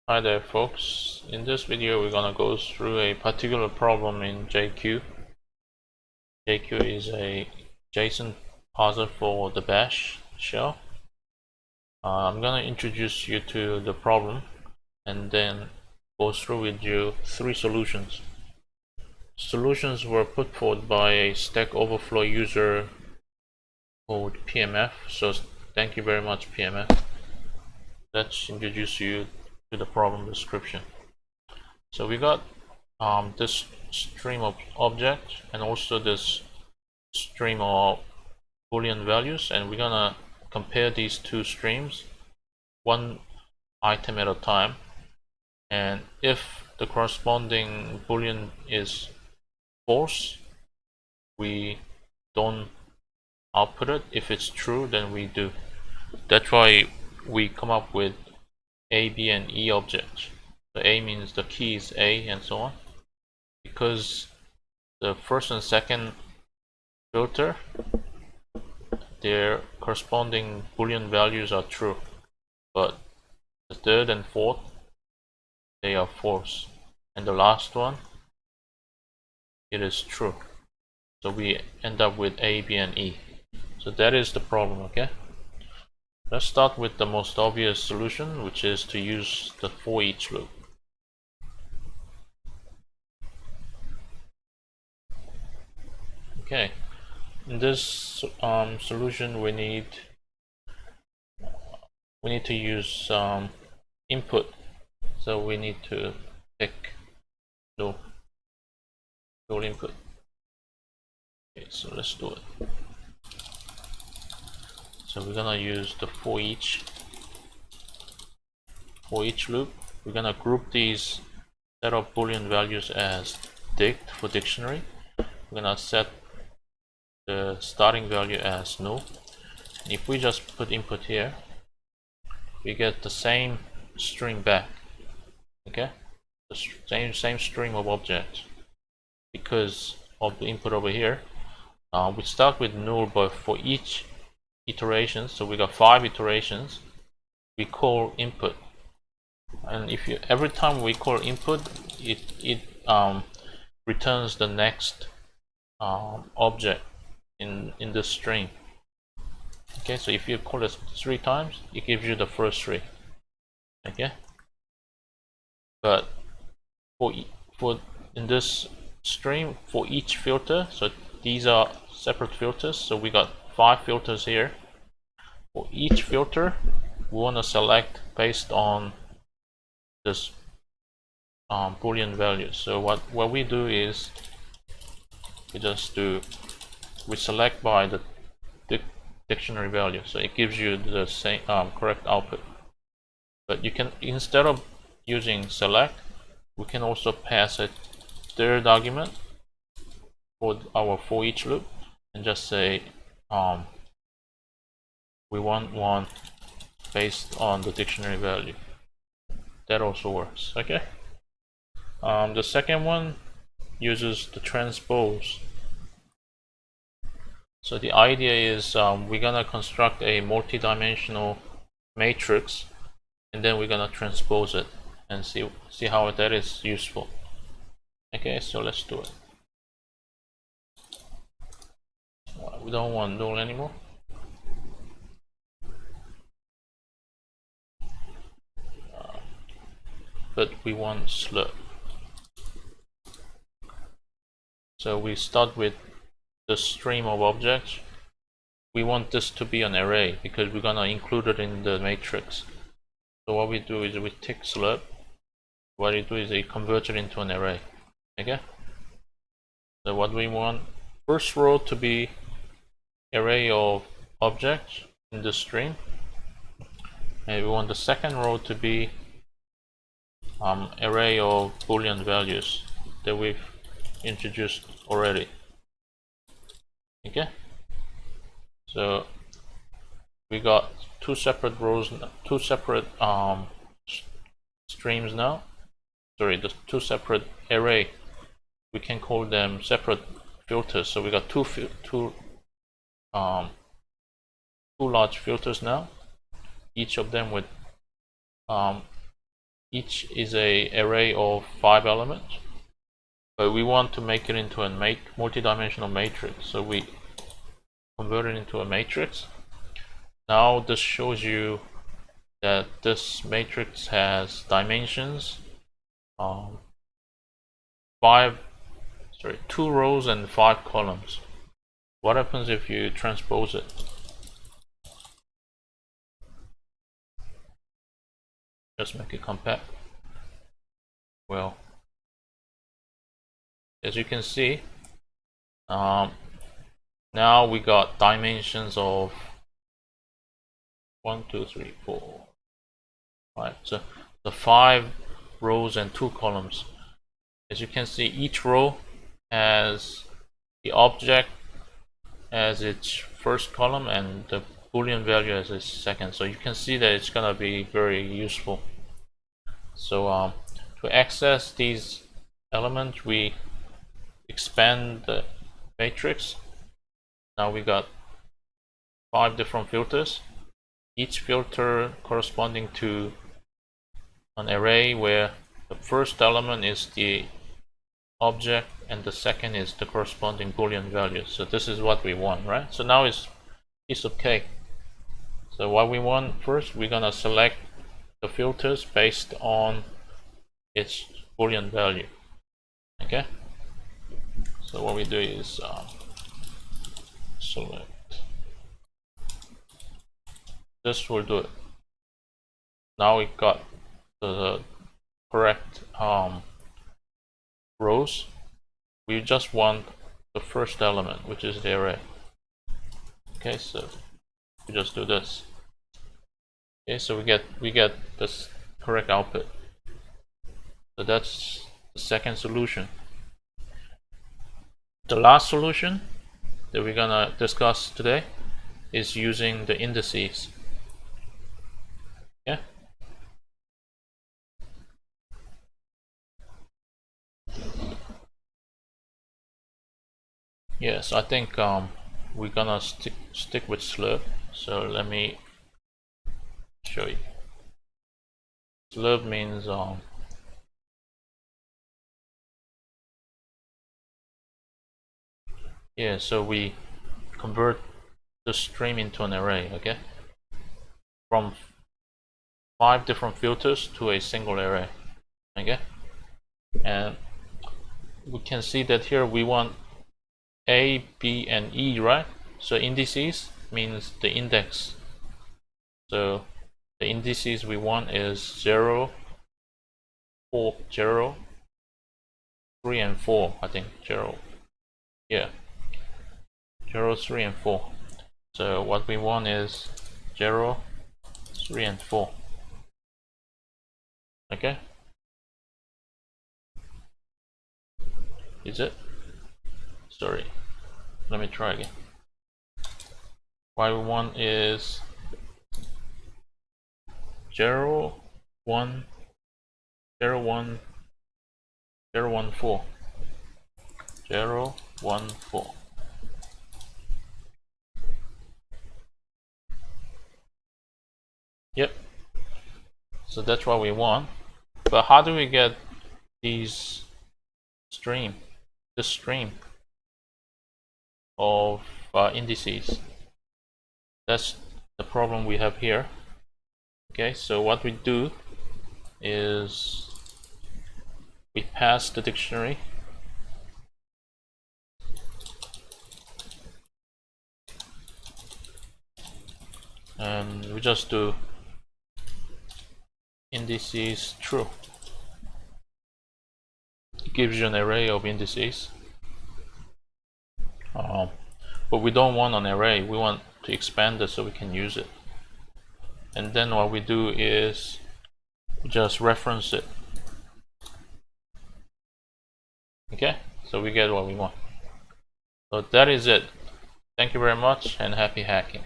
Hi there folks, in this video we're gonna go through a particular problem in JQ. JQ is a JSON parser for the bash shell. I'm gonna introduce you to the problem and then go through with you three solutions. Solutions were put forward by a Stack Overflow user called PMF, so thank you very much PMF. Let's introduce you to the problem description. So we got this stream of object and also this stream of Boolean values, and we're gonna compare these two streams one item at a time, and if the corresponding Boolean is false, we don't output it. If it's true, then we do. That's why we come up with A, B, and E objects. So A means the key is A and so on, because the first and second filter, their corresponding Boolean values are true, but the third and fourth, they are false, and the last one, it is true. So we end up with A, B, and E. So that is the problem. Okay, let's start with the most obvious solution, which is to use the for each loop. Okay, in this solution we need to use input, so we need to pick null input. Okay, so let's do it. So we're gonna use the for each loop. We're gonna group these set of Boolean values as dict for dictionary. We're gonna set the starting value as null, and if we just put input here, we get the same string back. Okay, the same stream of objects because of the input over here. We start with null, but for each iteration, so we got 5 iterations, we call input, and if you every time we call input, it returns the next object in this string. Okay, so if you call it 3 times, it gives you the first 3. Okay, but for in this stream, for each filter, so these are separate filters, so we got 5 filters here. For each filter, we want to select based on this Boolean value. So what we do is we select by the dictionary value, so it gives you the same correct output. But you can, instead of using select, we can also pass a third argument for our for each loop and just say we want one based on the dictionary value. That also works. Okay, the second one uses the transpose. So the idea is we're gonna construct a multi-dimensional matrix, and then we're gonna transpose it and see how that is useful. Okay, so let's do it. We don't want null anymore. But we want slurp. So we start with the stream of objects. We want this to be an array because we're gonna include it in the matrix. So what we do is we tick slurp. What it do is it converts it into an array. Okay, so what we want, first row to be array of objects in the stream, and we want the second row to be array of Boolean values that we've introduced already. Okay, so we got 2 separate rows, 2 separate streams now. Sorry, the 2 separate array. We can call them separate filters. So we got two large filters now, each of them with each is a array of 5 elements, but we want to make it into a multi-dimensional matrix, so we convert it into a matrix. Now this shows you that this matrix has dimensions 2 rows and 5 columns. What happens if you transpose it? Just make it compact. Well, as you can see, now we got dimensions of 1, 2, 3, 4, 5. So the 5 rows and 2 columns. As you can see, each row has the object as its first column and the Boolean value as its second. So you can see that it's gonna be very useful. So to access these elements, we expand the matrix. Now we got 5 different filters, each filter corresponding to an array where the first element is the object and the second is the corresponding Boolean value. So this is what we want, right? So now it's piece of cake. So what we want first, we're gonna select the filters based on its Boolean value. Okay, so what we do is select. This will do it. Now we got the correct rows. We just want the first element, which is the array. Okay, so we just do this. Okay, so we get this correct output. So that's the second solution. The last solution that we're gonna discuss today is using the indices. Yeah. Yes, I think we're gonna stick with slurp. So let me show you. Slurp means yeah, so we convert the stream into an array, okay? From 5 different filters to a single array, okay? And we can see that here we want A, B, and E, right? So indices means the index. So the indices we want is 0, 4, 0, 3, and 4. I think 0. Yeah. 0, 3, and 4. So what we want is 0, 3, and 4. Okay? Is it? Sorry. Let me try again. What we want is 0, 1, 0, 1, 0, 1, 4. 0, 1, 4. Yep. So that's what we want. But how do we get this stream of indices? That's the problem we have here. Okay, so what we do is we pass the dictionary and we just do indices true. It gives you an array of indices, but we don't want an array, we want to expand it so we can use it. And then what we do is we just reference it. Okay, so we get what we want. So that is it. Thank you very much and happy hacking.